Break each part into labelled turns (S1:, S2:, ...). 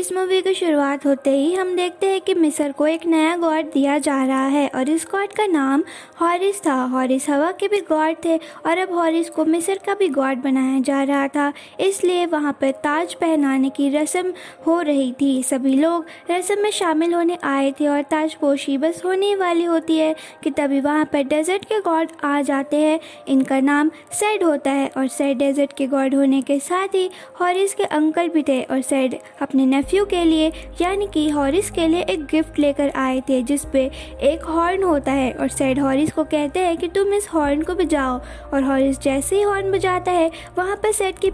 S1: इस मूवी की शुरुआत होते ही हम देखते हैं कि मिस्र को एक नया गॉड दिया जा रहा है और इस गॉड का नाम हॉरिस था। हॉरिस हवा के भी गॉड थे और अब हॉरिस को मिस्र का भी गॉड बनाया जा रहा था, इसलिए वहाँ पर ताज पहनाने की रस्म हो रही थी। सभी लोग रस्म में शामिल होने आए थे और ताजपोशी बस होने वाली होती है कि तभी वहाँ पर डेजर्ट के गॉड आ जाते हैं। इनका नाम सेड होता है और सेड डेजर्ट के गॉड होने के साथ ही हॉरिस के अंकल भी थे और सेड अपने नेफ्यू के लिए यानी कि हॉरिस के लिए एक गिफ्ट लेकर आए थे जिस पे एक हॉर्न होता है और सेड हॉरिस को कहते हैं कि तुम इस हॉर्न को बजाओ और हॉरिस जैसे ही हॉर्न बजाता है वहाँ पर सेड की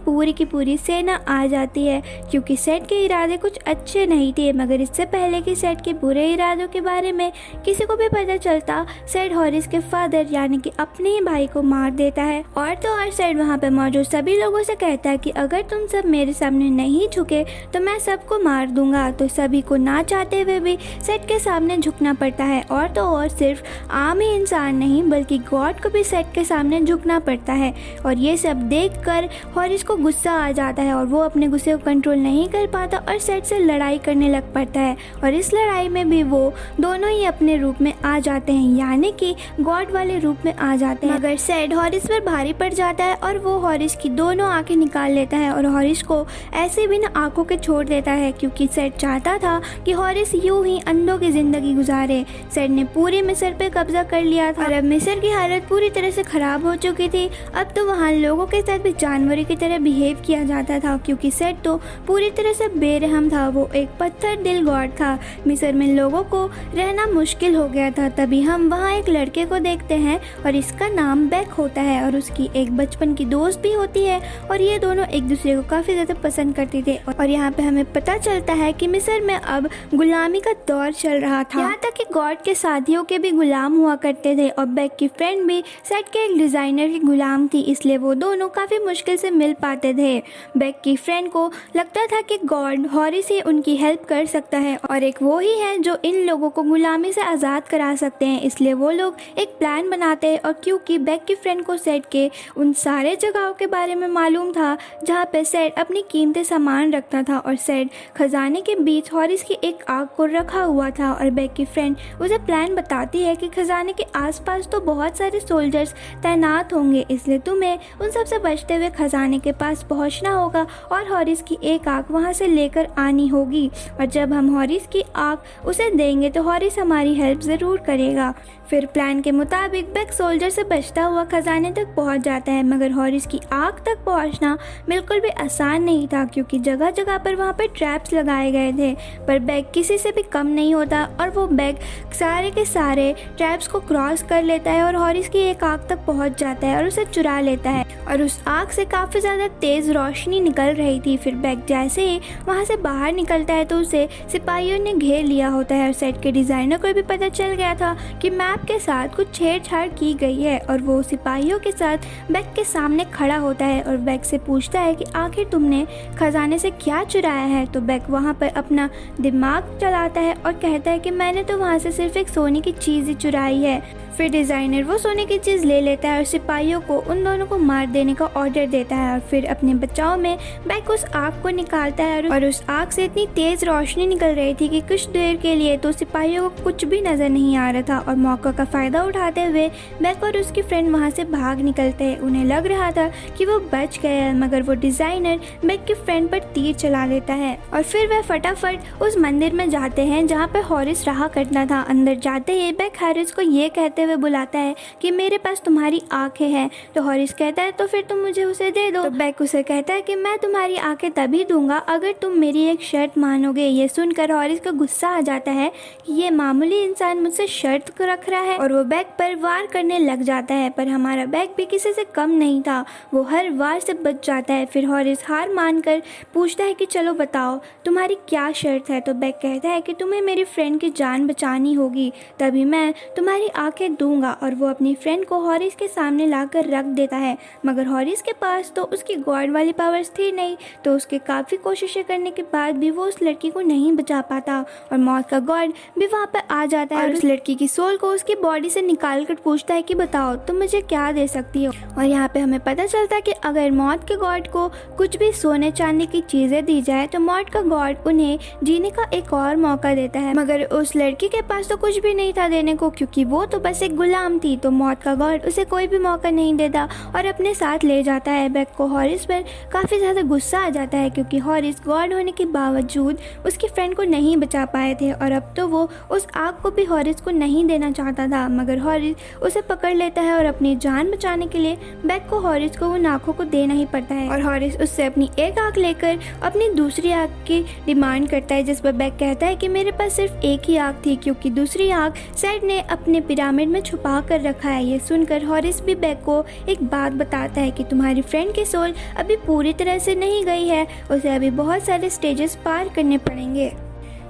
S1: पूरी सेना आ जाती है क्योंकि सेड के इरादे कुछ अच्छे नहीं थे। मगर इससे पहले कि सेड के बुरे इरादों के बारे में किसी को भी पता चलता, सेड हॉरिस के फादर यानी कि अपने ही भाई को मार देता है। और तो और सेड वहाँ पर मौजूद सभी लोगों से कहता है कि अगर तुम सब मेरे सामने नहीं झुके तो मैं सबको मार दूंगा। तो सभी को ना चाहते हुए भी सेड के सामने झुकना पड़ता है और तो और सिर्फ आम ही इंसान नहीं बल्कि गॉड को भी सेड के सामने झुकना पड़ता है। और ये सब देखकर हॉरिस को गुस्सा आ जाता है और वो अपने गुस्से को कंट्रोल नहीं कर पाता और सेड से लड़ाई करने लग पड़ता है और इस लड़ाई में भी वो दोनों ही अपने रूप में आ जाते हैं यानी कि गॉड वाले रूप में आ जाते हैं। मगर सेड हॉरिस पर भारी पड़ जाता है और वो हॉरिस की दोनों आंखें निकाल लेता है और हॉरिस को ऐसे बिना आंखों के छोड़ देता है क्योंकि सेड चाहता था कि हॉरिस यूं ही अंधों की जिंदगी गुजारे। सेड ने पूरी मिस्र पे कब्जा कर लिया था और अब मिस्र की हालत पूरी तरह से खराब हो चुकी थी। अब तो वहाँ लोगों के साथ भी जानवरों की तरह बिहेव किया जाता था क्योंकि सेड तो पूरी तरह से बेरहम था। वो एक पत्थर दिल गॉड था। मिस्र में लोगों को रहना मुश्किल हो गया था। तभी हम वहाँ एक लड़के को देखते हैं और इसका नाम बेक होता है और उसकी एक बचपन की दोस्त भी होती है और ये दोनों एक दूसरे को काफ़ी ज़्यादा पसंद करते थे। और यहाँ पे हमें पता चलता है कि मिस्र में अब गुलामी का दौर चल रहा था, यहाँ तक कि गॉड के साथियों के भी गुलाम हुआ करते थे और बेक की फ्रेंड भी सेड के एक डिज़ाइनर की गुलाम थी, इसलिए वो दोनों काफ़ी मुश्किल से मिल पाते थे। बेक की फ्रेंड को लगता था कि गॉड हॉरिस ही उनकी हेल्प कर सकता है और एक वो ही है जो इन लोगों को गुलामी से आज़ाद करा सकते हैं, इसलिए वो लोग एक प्लान बनाते हैं। और क्योंकि बेक की फ्रेंड को सेड के उन सारे जगहों के बारे में मालूम था जहाँ पे सेड अपनी कीमती सामान रखता था और सेड खजाने के बीच हॉरिस की एक आग को रखा हुआ था और बेक की फ्रेंड उसे प्लान बताती है कि खजाने के आसपास तो बहुत सारे सोल्जर्स तैनात होंगे, इसलिए तुम्हें उन सब से बचते हुए खजाने के पास पहुंचना होगा और हॉरिस की एक आग वहां से लेकर आनी होगी और जब हम हॉरिस की आग उसे देंगे तो हॉरिस हमारी हेल्प ज़रूर करेगा। फिर प्लान के मुताबिक बेक सोल्जर से बचता हुआ खजाने तक पहुंच जाता है मगर हॉरिस की आग तक पहुंचना बिल्कुल भी आसान नहीं था क्योंकि जगह जगह पर वहां पर ट्रैप्स लगाए गए थे। पर बेक किसी से भी कम नहीं होता और वो बेक सारे के सारे ट्रैप्स को क्रॉस कर लेता है और हॉरिस की एक आग तक पहुंच जाता है और उसे चुरा लेता है और उस आग से काफ़ी ज़्यादा तेज़ रोशनी निकल रही थी। फिर बेक जैसे ही वहाँ से बाहर निकलता है तो उसे सिपाहियों ने घेर लिया होता है और सेट के डिज़ाइनर को भी पता चल गया था कि मैप के साथ कुछ छेड़छाड़ की गई है और वो सिपाहियों के साथ बेक के सामने खड़ा होता है और बेक से पूछता है कि आखिर तुमने खजाने से क्या चुराया है। तो बेक वहाँ पर अपना दिमाग चलाता है और कहता है कि मैंने तो वहाँ से सिर्फ एक सोने की चीज़ ही चुराई है। फिर डिज़ाइनर वो सोने की चीज़ ले लेता है और सिपाहियों को उन दोनों को मार देने का ऑर्डर देता है और फिर अपने बचाव में बेक उस आग को निकालता है और उस आग से इतनी तेज़ रोशनी निकल रही थी कि कुछ देर के लिए तो सिपाहियों को कुछ भी नज़र नहीं आ रहा था और मौका का फ़ायदा उठाते हुए बेक और उसकी फ्रेंड वहाँ से भाग निकलते हैं। उन्हें लग रहा था कि वो बच गए हैं मगर वो डिज़ाइनर बेक की फ्रेंड पर तीर चला देता है और फिर वह फटाफट उस मंदिर में जाते हैं जहाँ पर हॉरिस रहा करता था। अंदर जाते ही बेक हॉरिस को ये कहते हुए बुलाता है कि मेरे पास तुम्हारी आंखें हैं। तो हॉरिस कहता है तो फिर तुम मुझे उसे दे दो। तो बेक उसे कहता है कि मैं तुम्हारी आंखें तभी दूंगा अगर तुम मेरी एक शर्त मानोगे। ये सुनकर हॉरिस को गुस्सा आ जाता है कि ये मामूली इंसान मुझसे शर्त को रख रहा है और वो बेक पर वार करने लग जाता है। पर हमारा बेक भी किसी से कम नहीं था, वो हर वार से बच जाता है। फिर हॉरिस हार मानकर पूछता है कि चलो बताओ तुम्हारी क्या शर्त है। तो बेक कहता है कि तुम्हें मेरी फ्रेंड की जान बचानी होगी तभी मैं तुम्हारी आंखें दूंगा। और वो अपनी फ्रेंड को हॉरिस के सामने लाकर रख देता है, मगर हॉरिस के पास तो उसकी गॉड वाली पावर्स थी नहीं, तो उसके काफ़ी कोशिशें करने के बाद भी वो उस लड़की को नहीं बचा पाता और मौत का गॉड भी वहाँ पर आ जाता है और उस लड़की की सोल को उसकी बॉडी से निकाल कर पूछता है कि बताओ तुम मुझे क्या दे सकती हो। और यहाँ पे हमें पता चलता है कि अगर मौत के गॉड को कुछ भी सोने चांदी की चीज़ें दी जाए तो मौत का गॉड उन्हें जीने का एक और मौका देता है, मगर उस लड़की के पास तो कुछ भी नहीं था देने को, क्योंकि वो तो बस एक गुलाम थी। तो मौत का गॉड उसे कोई भी मौका नहीं देता और अपने साथ ले जाता है। बेक को हॉरिस पर काफ़ी ज़्यादा गुस्सा आ जाता है, क्योंकि हॉरिस गॉड होने के बावजूद उसकी फ्रेंड को नहीं बचा पाए थे और अब तो वो उस आग को भी हॉरिस को नहीं देना चाहता था, मगर हॉरिस उसे पकड़ लेता है और अपनी जान बचाने के लिए बेक को हॉरिस को उन आँखों को देना ही पड़ता है। और हॉरिस उससे अपनी एक आँख लेकर अपनी दूसरी आँख की डिमांड करता है, जिस पर बेक कहता है कि मेरे पास सिर्फ एक ही आँख थी, क्योंकि दूसरी आँख सेड ने अपने पिरामिड में छुपा कर रखा है। ये सुनकर हॉरिस भी बेक को एक बात बताता है कि तुम्हारी फ्रेंड की सोल अभी पूरी तरह से नहीं गई है, उसे अभी बहुत सारे स्टेजेस पार करने पड़ेंगे,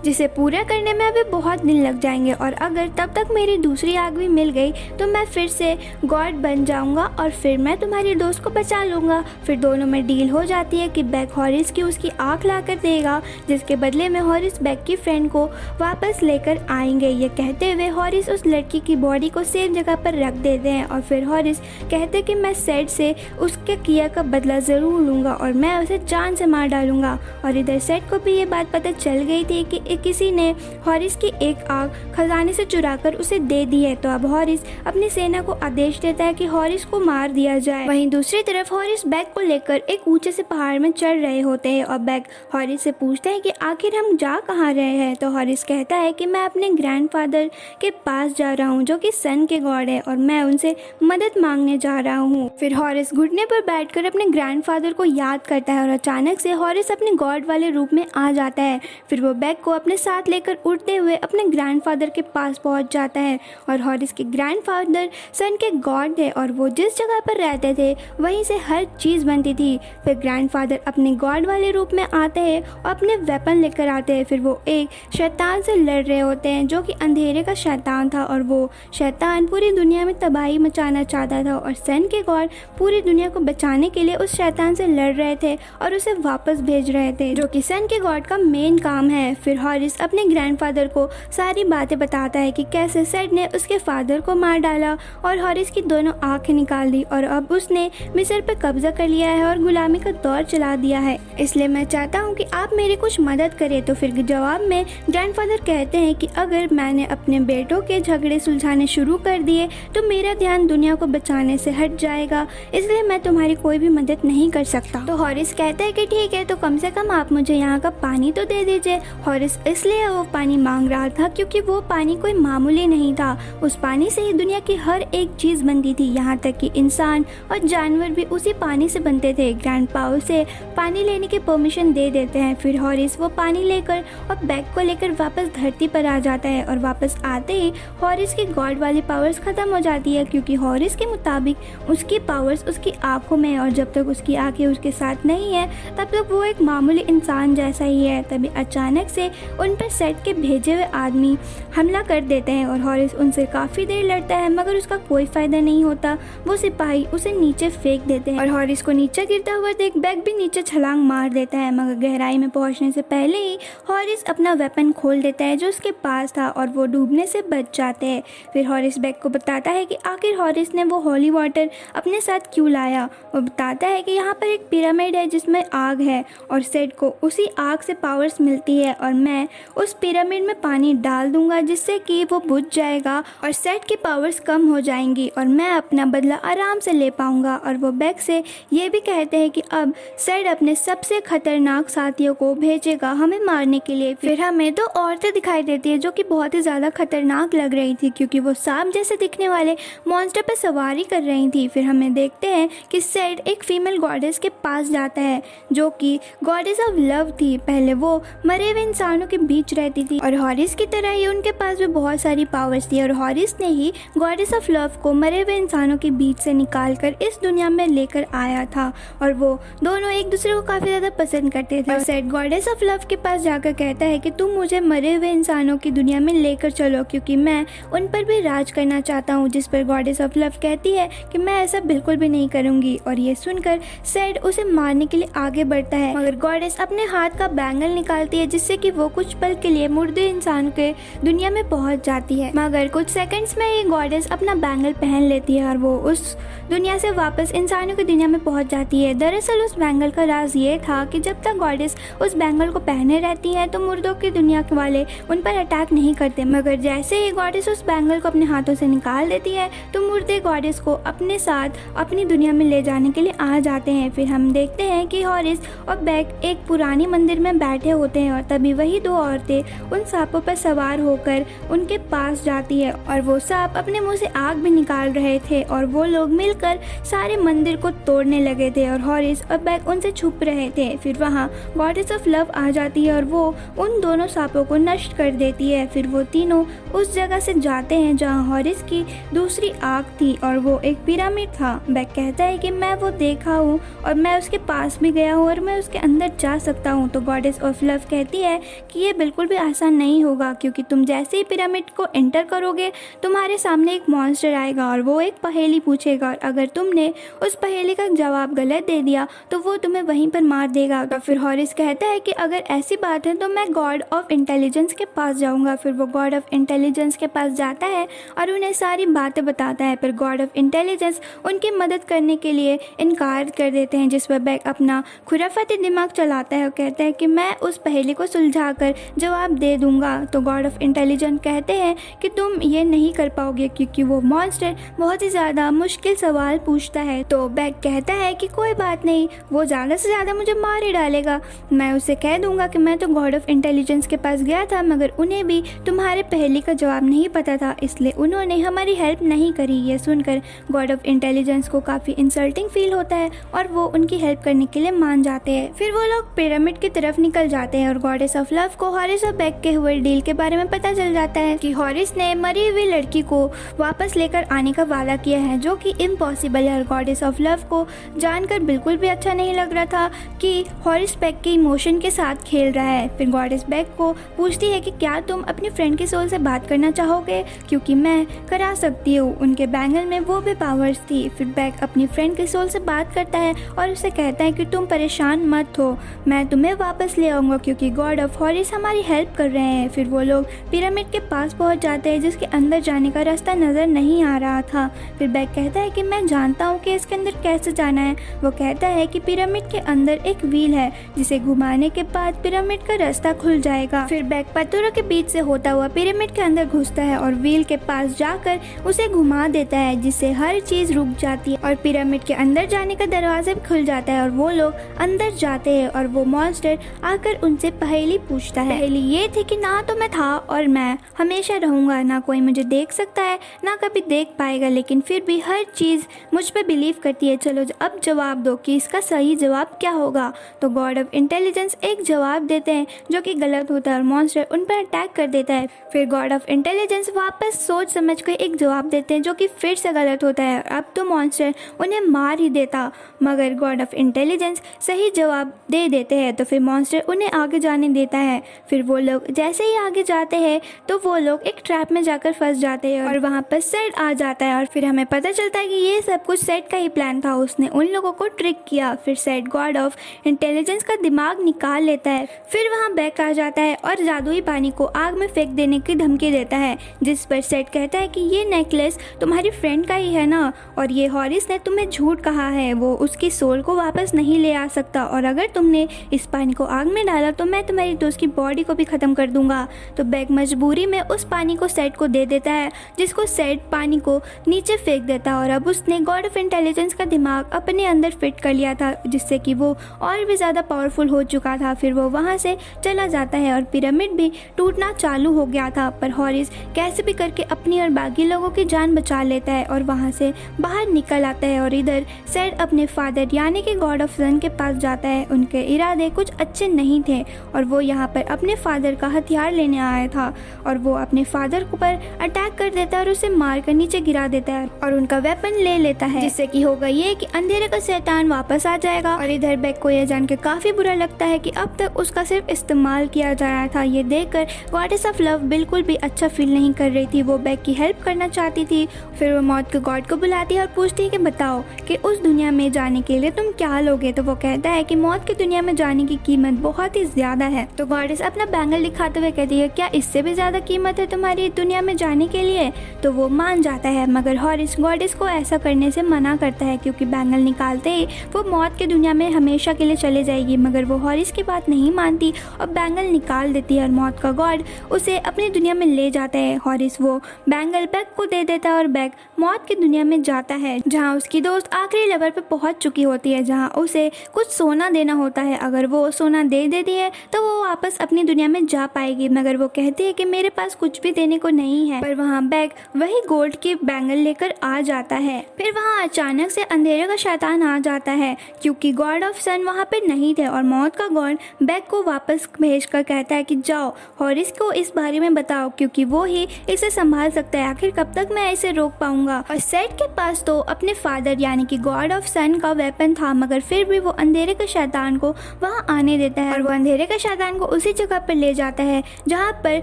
S1: जिसे पूरा करने में अभी बहुत दिन लग जाएंगे। और अगर तब तक मेरी दूसरी आग भी मिल गई तो मैं फिर से गॉड बन जाऊंगा और फिर मैं तुम्हारी दोस्त को बचा लूँगा। फिर दोनों में डील हो जाती है कि बेक हॉरिस की उसकी आँख ला कर देगा, जिसके बदले में हॉरिस बेक की फ्रेंड को वापस लेकर आएंगे। ये कहते हुए हॉरिस उस लड़की की बॉडी को सेम जगह पर रख देते हैं और फिर हॉरिस कहते कि मैं सेड से उसके किया का बदला ज़रूर लूँगा और मैं उसे जान से मार डालूँगा। और इधर सेड को भी ये बात पता चल गई थी कि किसी ने हॉरिस की एक आँख खजाने से चुराकर उसे दे दी है, तो अब हॉरिस अपनी सेना को आदेश देता है कि हॉरिस को मार दिया जाए। वहीं दूसरी तरफ हॉरिस बेक को लेकर एक ऊंचे से पहाड़ में चढ़ रहे होते हैं और बेक हॉरिस से पूछते हैं कि आखिर हम जा कहाँ रहे हैं। तो हॉरिस कहता है कि मैं अपने ग्रैंडफादर के पास जा रहा हूँ, जो कि सन के गॉड है, और मैं उनसे मदद मांगने जा रहा हूँ। फिर हॉरिस घुटने पर बैठकर अपने ग्रैंडफादर को याद करता है और अचानक से हॉरिस अपने गॉड वाले रूप में आ जाता है। फिर वो बेक को अपने साथ लेकर उड़ते हुए अपने ग्रैंडफादर के पास पहुंच जाता है और हॉरिस के ग्रैंडफादर सन के गॉड थे और वो जिस जगह पर रहते थे वहीं से हर चीज़ बनती थी। फिर ग्रैंडफादर अपने गॉड वाले रूप में आते हैं और अपने वेपन लेकर आते हैं। फिर वो एक शैतान से लड़ रहे होते हैं जो कि अंधेरे का शैतान था और वो शैतान पूरी दुनिया में तबाही मचाना चाहता था और सन के गॉड पूरी दुनिया को बचाने के लिए उस शैतान से लड़ रहे थे और उसे वापस भेज रहे थे, जो कि सन के गॉड का मेन काम है। फिर हॉरिस अपने ग्रैंडफादर को सारी बातें बताता है कि कैसे सेड ने उसके फादर को मार डाला और हॉरिस की दोनों आंखें निकाल दी और अब उसने मिस्र पर कब्जा कर लिया है और गुलामी का दौर चला दिया है, इसलिए मैं चाहता हूँ कि आप मेरी कुछ मदद करें। तो फिर जवाब में ग्रैंडफादर कहते हैं कि अगर मैंने अपने बेटों के झगड़े सुलझाने शुरू कर दिए तो मेरा ध्यान दुनिया को बचाने से हट जाएगा, इसलिए मैं तुम्हारी कोई भी मदद नहीं कर सकता। तो हॉरिस कहता है कि ठीक है, तो कम से कम आप मुझे यहाँ का पानी तो दे दीजिए। हॉरिस इसलिए वो पानी मांग रहा था क्योंकि वो पानी कोई मामूली नहीं था, उस पानी से ही दुनिया की हर एक चीज़ बनती थी, यहाँ तक कि इंसान और जानवर भी उसी पानी से बनते थे। ग्रैंडपा उसे पानी लेने की परमिशन दे देते हैं। फिर हॉरिस वो पानी लेकर और बैग को लेकर वापस धरती पर आ जाता है और वापस आते ही हॉरिस की गॉड वाली पावर्स ख़त्म हो जाती है, क्योंकि हॉरिस के मुताबिक उसकी पावर्स उसकी आंखों में है और जब तक उसकी आंखें उसके साथ नहीं है तब तक वो एक मामूली इंसान जैसा ही है। तभी अचानक से उन पर सेट के भेजे हुए आदमी हमला कर देते हैं और हॉरिस उनसे काफ़ी देर लड़ता है मगर उसका कोई फ़ायदा नहीं होता। वो सिपाही उसे नीचे फेंक देते हैं और हॉरिस को नीचे गिरता हुआ देख बैग भी नीचे छलांग मार देता है, मगर गहराई में पहुंचने से पहले ही हॉरिस अपना वेपन खोल देता है जो उसके पास था और वो डूबने से बच जाते हैं। फिर हॉरिस बैग को बताता है कि आखिर हॉरिस ने वो होली वाटर अपने साथ क्यों लाया। वो बताता है कि यहाँ पर एक पिरामिड है जिसमें आग है और सेट को उसी आग से पावर्स मिलती है और मैं उस पिरामिड में पानी डाल दूंगा जिससे कि वो बुझ जाएगा और सेट की पावर्स कम हो जाएंगी और मैं अपना बदला आराम से ले पाऊंगा। और वो बैग से ये भी कहते हैं कि अब सेट अपने सबसे खतरनाक साथियों को भेजेगा हमें मारने के लिए। फिर हमें दो औरतें दिखाई देती है जो कि बहुत ही ज़्यादा खतरनाक लग रही थी क्योंकि वो सांप जैसे दिखने वाले मॉन्स्टर पर सवारी कर रही थी। फिर हमें देखते हैं कि सेट एक फीमेल गॉडेस के पास जाता है जो कि गॉडेस ऑफ लव थी। पहले वो मरे हुए इंसानों इंसानों के बीच रहती थी और हॉरिस की तरह ही उनके पास भी बहुत सारी पावर्स थी और हॉरिस ने ही गॉडेस ऑफ लव को मरे हुए इंसानों के बीच से निकालकर इस दुनिया में लेकर आया था और वो दोनों एक दूसरे को काफी ज्यादा पसंद करते थे। और सेड गॉडेस ऑफ लव के पास जाकर कहता है कि तुम मुझे मरे हुए इंसानों की दुनिया में लेकर चलो क्योंकि मैं उन पर भी राज करना चाहता हूँ। जिस पर गॉडेस ऑफ लव कहती है कि मैं ऐसा बिल्कुल भी नहीं करूंगी और ये सुनकर सेड उसे मारने के लिए आगे बढ़ता है, मगर गॉडेस अपने हाथ का बैंगल निकालती है जिससे कि वो कुछ पल के लिए मुर्दे इंसान के दुनिया में पहुंच जाती है। मगर कुछ सेकंड्स में ही गॉडेस अपना बैंगल पहन लेती है और वो उस दुनिया से वापस इंसानों की दुनिया में पहुंच जाती है। दरअसल उस बैंगल का राज ये था कि जब तक गॉडेस उस बैंगल को पहने रहती है तो मुर्दों की दुनिया वाले उन पर अटैक नहीं करते, मगर जैसे ही गॉडेस उस बैंगल को अपने हाथों से निकाल देती है तो मुर्दे गॉडेस को अपने साथ अपनी दुनिया में ले जाने के लिए आ जाते हैं। फिर हम देखते हैं कि हॉरिस और बेक एक पुरानी मंदिर में बैठे होते हैं और तभी वही दो औरतें उन सांपों पर सवार होकर उनके पास जाती है और वो सांप अपने मुंह से आग भी निकाल रहे थे और वो लोग मिलकर सारे मंदिर को तोड़ने लगे थे और हॉरिस और बेक उनसे छुप रहे थे। फिर वहाँ गॉडेस ऑफ लव आ जाती है और वो उन दोनों सांपों को नष्ट कर देती है। फिर वो तीनों उस जगह से जाते हैं जहाँ हॉरिस की दूसरी आँख थी और वो एक पिरामिड था। बेक कहता है कि मैं वो देखा हूँ और मैं उसके पास भी गया हूँ और मैं उसके अंदर जा सकता हूँ। तो गॉडेस ऑफ लव कहती है कि ये बिल्कुल भी आसान नहीं होगा क्योंकि तुम जैसे ही पिरामिड को एंटर करोगे तुम्हारे सामने एक मॉन्स्टर आएगा और वो एक पहेली पूछेगा और अगर तुमने उस पहेली का जवाब गलत दे दिया तो वो तुम्हें वहीं पर मार देगा। तो फिर हॉरिस कहता है कि अगर ऐसी बात है तो मैं गॉड ऑफ इंटेलिजेंस के पास जाऊंगा। फिर वो गॉड ऑफ इंटेलिजेंस के पास जाता है और उन्हें सारी बातें बताता है, पर गॉड ऑफ इंटेलिजेंस उनकी मदद करने के लिए इनकार कर देते हैं, जिस पर बेक अपना खुराफाती दिमाग चलाता है और कहता है कि मैं उस पहेली को सुलझाकर जवाब दे दूंगा। तो गॉड ऑफ इंटेलिजेंस कहते हैं कि तुम ये नहीं कर पाओगे क्योंकि वो मॉन्स्टर बहुत ही ज़्यादा मुश्किल सवाल पूछता है। तो बेक कहता है कि कोई बात नहीं, वो ज़्यादा से ज़्यादा मुझे मार ही डालेगा। मैं उसे कह दूंगा कि मैं तो गॉड ऑफ इंटेलिजेंस के पास गया था मगर उन्हें भी तुम्हारे पहेली का जवाब नहीं पता था इसलिए उन्होंने हमारी हेल्प नहीं करी। ये सुनकर गॉड ऑफ इंटेलिजेंस को काफ़ी इंसल्टिंग फील होता है और वो उनकी हेल्प करने के लिए मान जाते हैं। फिर वो लोग पिरामिड की तरफ निकल जाते हैं और गॉडेस ऑफ लव को हॉरिस और बेक के हुए डील के बारे में पता चल जाता है कि हॉरिस ने मरी हुई लड़की को वापस लेकर आने का वादा किया है जो कि इम्पॉसिबल है। और गॉडेस ऑफ लव को जानकर बिल्कुल भी अच्छा नहीं लग रहा था कि हॉरिस बेक के इमोशन के साथ खेल रहा है। फिर गॉडेस बेक को पूछती है कि क्या तुम अपनी फ्रेंड के सोल से बात करना चाहोगे क्योंकि मैं करा सकती हूँ। उनके बैंगल में वो भी पावर्स थी। फिर बेक अपनी फ्रेंड के सोल से बात करता है और उसे कहता है कि तुम परेशान मत हो, मैं तुम्हें वापस ले आऊँगा क्योंकि गॉड ऑफ हॉरिस हमारी हेल्प कर रहे हैं। फिर वो लोग पिरामिड के पास पहुँच जाते हैं जिसके अंदर जाने का रास्ता नज़र नहीं आ रहा था। फिर बेक कहता है कि मैं जानता हूँ कि इसके अंदर कैसे जाना है। वो कहता है कि पिरामिड के अंदर एक व्हील है जिसे घुमाने के बाद पिरामिड का रास्ता खुल जाएगा। फिर बेक पत्थरों के बीच से होता हुआ पिरामिड के अंदर घुसता है और व्हील के पास जाकर उसे घुमा देता है जिससे हर चीज रुक जाती है और पिरामिड के अंदर जाने का दरवाजा भी खुल जाता है और वो लोग अंदर जाते हैं और वो मॉन्स्टर आकर उनसे पहेली पूछता है। पहेली ये थी कि ना तो मैं था और मैं हमेशा रहूंगा, ना कोई मुझे देख सकता है ना कभी देख पाएगा, लेकिन फिर भी हर चीज मुझ पे बिलीव करती है। चलो अब जवाब दो कि इसका सही जवाब क्या होगा। तो गॉड ऑफ इंटेलिजेंस एक जवाब देते हैं जो कि गलत होता है और मॉन्स्टर उन पर अटैक कर देता है। फिर गॉड ऑफ इंटेलिजेंस वापस सोच समझ कर एक जवाब देते हैं जो कि फिर से गलत होता है। अब तो मॉन्स्टर उन्हें मार ही देता, मगर गॉड ऑफ इंटेलिजेंस सही जवाब दे देते हैं तो फिर मॉन्स्टर उन्हें आगे जाने देता है। फिर वो लोग जैसे ही आगे जाते हैं तो वो लोग एक ट्रैप में जाकर फंस जाते हैं और वहाँ पर सेड आ जाता है और फिर हमें पता चलता है कि ये सब कुछ सेड का ही प्लान था, उसने उन लोगों को ट्रिक किया। फिर सेड गॉड ऑफ इंटेलिजेंस का दिमाग निकाल लेता है। फिर वहाँ बेक आ जाता है और जादुई पानी को आग में फेंक देने की धमकी देता है, जिस पर सेड कहता है कि ये नेकलेस तुम्हारी फ्रेंड का ही है ना, और ये हॉरिस ने तुम्हें झूठ कहा है, वो उसकी सोल को वापस नहीं ले आ सकता और अगर तुमने इस पानी को आग में डाला तो मैं तुम्हारी दोस्त की बॉडी को भी खत्म कर दूंगा। तो बेक मजबूरी में उस पानी को सेड को दे देता है, जिसको सेड पानी को नीचे फेंक देता है और अब उसने गॉड ऑफ इंटेलिजेंस का दिमाग अपने अंदर फिट कर लिया था, जिससे कि वो और भी ज़्यादा पावरफुल हो चुका था। फिर वो वहाँ से चला जाता है और पिरामिड भी टूटना चालू हो गया था, पर हॉरिस कैसे भी करके अपनी और बाकी लोगों की जान बचा लेता है और वहाँ से बाहर निकल आता है। और इधर सेड अपने फादर यानी कि गॉड ऑफ सन के पास जाता है। उनके इरादे कुछ अच्छे नहीं थे और वो यहाँ यहाँ पर अपने फादर का हथियार लेने आया था और वो अपने फादर पर अटैक कर देता है और उसे मारकर नीचे गिरा देता है और उनका वेपन ले लेता है, जिससे कि होगा ये कि अंधेरे का शैतान वापस आ जाएगा। और इधर बेक को यह जान के काफी बुरा लगता है कि अब तक उसका सिर्फ इस्तेमाल किया जा रहा था। ये देखकर गॉडेस ऑफ लव बिल्कुल भी अच्छा फील नहीं कर रही थी। वो बेक की हेल्प करना चाहती थी। फिर वो मौत के गॉड को बुलाती है और पूछती है कि बताओ कि उस दुनिया में जाने के लिए तुम क्या लोगे। तो वो कहता है कि मौत की दुनिया में जाने की कीमत बहुत ही ज्यादा है। तो गॉडेस अपना बैंगल दिखाते हुए कहती है क्या इससे भी ज्यादा कीमत है तुम्हारी दुनिया में जाने के लिए। तो वो मान जाता है, मगर हॉरिस गॉडेस को ऐसा करने से मना करता है क्योंकि बैंगल निकालते ही वो मौत की दुनिया में हमेशा के लिए चले जाएगी। मगर वो हॉरिस की बात नहीं मानती और बैंगल निकाल देती है और मौत का गॉड उसे अपनी दुनिया में ले जाता है। हॉरिस वो बैंगल बेक को दे देता है और बेक मौत की दुनिया में जाता है, जहाँ उसकी दोस्त आखिरी लेवल पे पहुंच चुकी होती है, जहाँ उसे कुछ सोना देना होता है। अगर वो सोना दे देती है तो वो वापस अपनी दुनिया में जा पाएगी, मगर वो कहती है कि मेरे पास कुछ भी देने को नहीं है। पर वहाँ बेक वही गोल्ड की बैंगल लेकर आ जाता है। फिर वहाँ अचानक से अंधेरे का शैतान आ जाता है क्योंकि गॉड ऑफ सन वहाँ पे नहीं थे और मौत का गॉड बेक को वापस भेजकर कहता है कि जाओ हॉरिस को इस बारे में बताओ क्योंकि वो ही इसे संभाल सकता है। आखिर कब तक मैं इसे रोक पाऊंगा। और सेट के पास तो अपने फादर यानी कि गॉड ऑफ सन का वेपन था, मगर फिर भी वो अंधेरे के शैतान को वहाँ आने देता है और वो अंधेरे के शैतान को उसी जगह पर ले जाता है जहाँ पर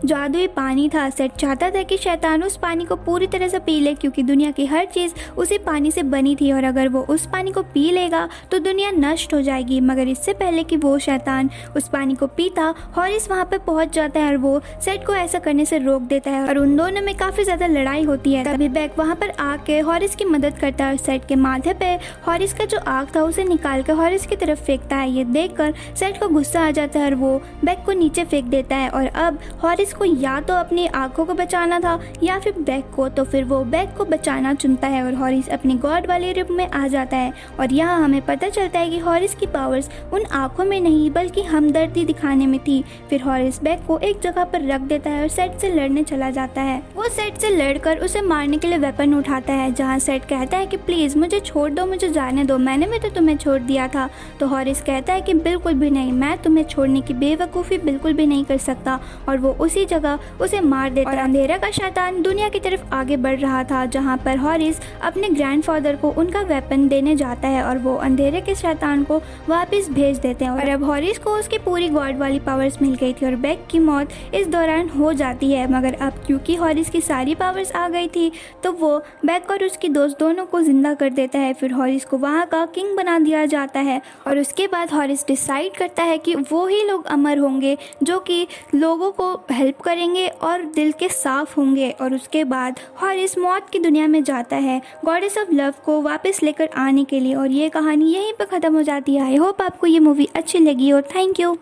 S1: जादुई पानी था। सेट चाहता था कि शैतान उस पानी को पूरी तरह से पी ले क्योंकि दुनिया की हर चीज उसी पानी से बनी थी और अगर वो उस पानी को पी लेगा तो दुनिया नष्ट हो जाएगी। मगर इससे पहले कि वो शैतान उस पानी को पीता, हॉरिस वहाँ पे पहुंच जाता है और वो सेट को ऐसा करने से रोक देता है और उन दोनों में काफी ज्यादा लड़ाई होती है। तभी बेक वहाँ पर आके हॉरिस की मदद करता है और सेट के माथे पे हॉरिस का जो आग था उसे निकाल कर हॉरिस की तरफ फेंकता है। ये देखकर सेट को गुस्सा आ जाता है और वो बेक को नीचे फेंक देता है और अब हॉरिस को या तो अपनी आंखों को बचाना था या फिर बेक को, तो फिर वो बेक को बचाना चुनता है और हॉरिस अपनी गॉड वाले रूप में आ जाता है। और यहाँ हमें पता चलता है कि हॉरिस की पावर्स उन आंखों में नहीं बल्कि हमदर्दी दिखाने में थी। फिर हॉरिस बेक को एक जगह पर रख देता है और सेट से लड़ने चला जाता है। वो सेट से लड़कर उसे मारने के लिए वेपन उठाता है, जहाँ सेट कहता है कि प्लीज मुझे छोड़ दो, मुझे जाने दो, मैंने भी तो तुम्हें छोड़ दिया था। तो हॉरिस कहता है कि बिल्कुल भी नहीं, मैं तुम्हें छोड़ने की बेवकूफ़ी बिल्कुल भी नहीं कर सकता और वो उसी जगह उसे मार देता है। और अंधेरा का शैतान दुनिया की तरफ आगे बढ़ रहा था, जहाँ पर हॉरिस अपने ग्रैंडफादर को उनका वेपन देने जाता है और वो अंधेरे के शैतान को वापस भेज देते हैं। और अब हॉरिस को उसकी पूरी गॉड वाली पावर्स मिल गई थी और बेक की मौत इस दौरान हो जाती है। मगर अब क्योंकि हॉरिस की सारी पावर्स आ गई थी तो वो बेक और उसकी दोस्त दोनों को जिंदा कर देता है। फिर हॉरिस को वहाँ का किंग बना दिया जाता है और उसके बाद हॉरिस डिसाइड करता है कि वो ही लोग अमर होंगे जो कि लोगों को हेल्प करेंगे और दिल के साफ होंगे। और उसके बाद हॉरिस मौत की दुनिया में जाता है गॉडेस ऑफ लव को वापस लेकर आने के लिए। और ये कहानी यहीं पर ख़त्म हो जाती है। आई होप आपको ये मूवी अच्छी लगी हो। Thank you.